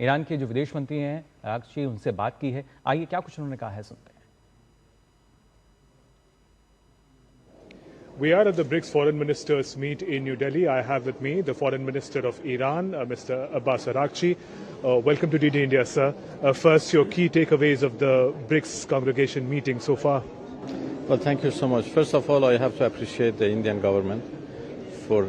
Iran के जो विदेश मंत्री हैं अरागची, उनसे बात की है। आइए क्या कुछ उन्होंने कहा है सुनते हैं। We are at the BRICS Foreign Ministers meet in New Delhi. I have with me the Foreign Minister of Iran, Mr. Abbas Araghchi. Welcome to DD India, sir. First, your key takeaways of the BRICS congregation meeting so far. Well, thank you so much. First of all, I have to appreciate the Indian government for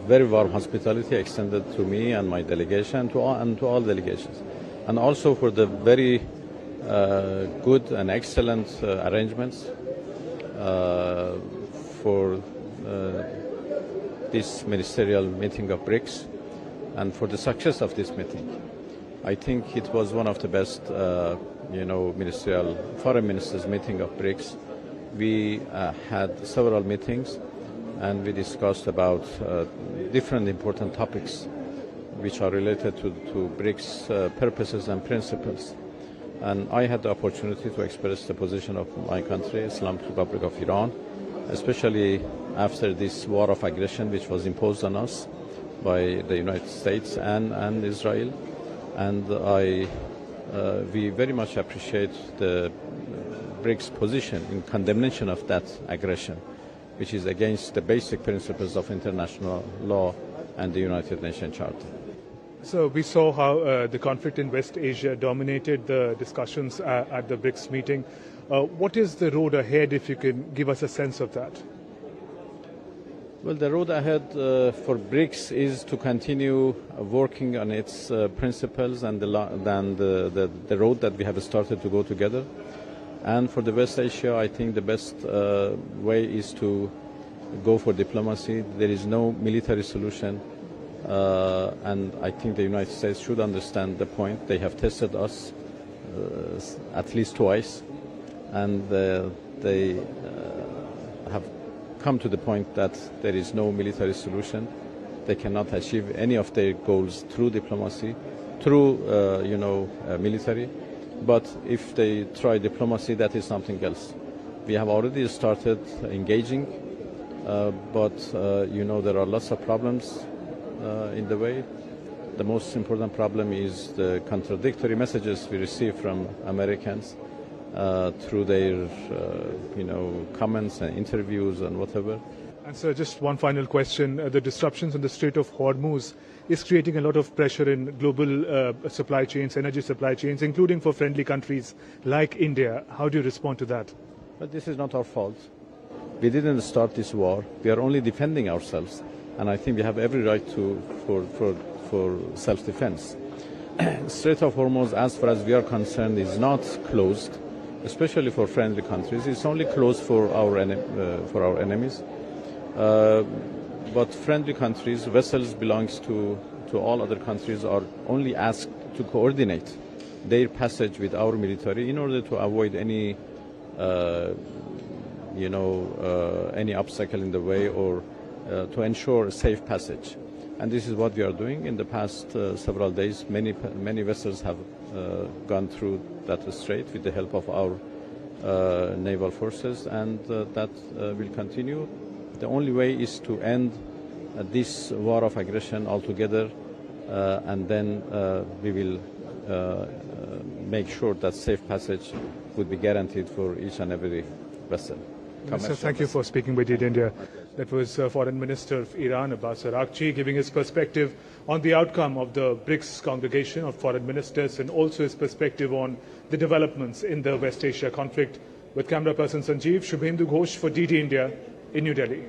very warm hospitality extended to me and my delegation and to all delegations, and also for the very good and excellent arrangements for this ministerial meeting of BRICS and for the success of this meeting. I think it was one of the best, ministerial foreign ministers meeting of BRICS. We had several meetings and we discussed about different important topics which are related to BRICS purposes and principles. And I had the opportunity to express the position of my country, Islamic Republic of Iran, especially after this war of aggression which was imposed on us by the United States and Israel. And we very much appreciate the BRICS position in condemnation of that aggression, which is against the basic principles of international law and the United Nations Charter. So we saw how the conflict in West Asia dominated the discussions at the BRICS meeting. What is the road ahead, if you can give us a sense of that? Well, the road ahead for BRICS is to continue working on its principles and the road that we have started to go together. And for the West Asia, I think the best way is to go for diplomacy. There is no military solution. And I think the United States should understand the point. They have tested us at least twice, and they have come to the point that there is no military solution. They cannot achieve any of their goals through diplomacy, through military. But if they try diplomacy, that is something else. We have already started engaging, but there are lots of problems in the way. The most important problem is the contradictory messages we receive from Americans through their comments and interviews and whatever. And sir, just one final question. The disruptions in the Strait of Hormuz is creating a lot of pressure in global supply chains, energy supply chains, including for friendly countries like India. How do you respond to that? But this is not our fault. We didn't start this war. We are only defending ourselves. And I think we have every right for self-defense. Strait of Hormuz, as far as we are concerned, is not closed, especially for friendly countries. It's only closed for our enemies. But friendly countries, vessels belongs to all other countries, are only asked to coordinate their passage with our military in order to avoid any obstacle in the way, or to ensure safe passage. And this is what we are doing. In the past several days, many vessels have gone through that strait with the help of our naval forces, and that will continue. The only way is to end this war of aggression altogether, and then we will make sure that safe passage would be guaranteed for each and every vessel. Minister, thank you for speaking with DD India. That was Foreign Minister of Iran, Abbas Araghchi, giving his perspective on the outcome of the BRICS congregation of foreign ministers, and also his perspective on the developments in the West Asia conflict. With camera person Sanjeev, Shubhendu Ghosh for DD India in New Delhi.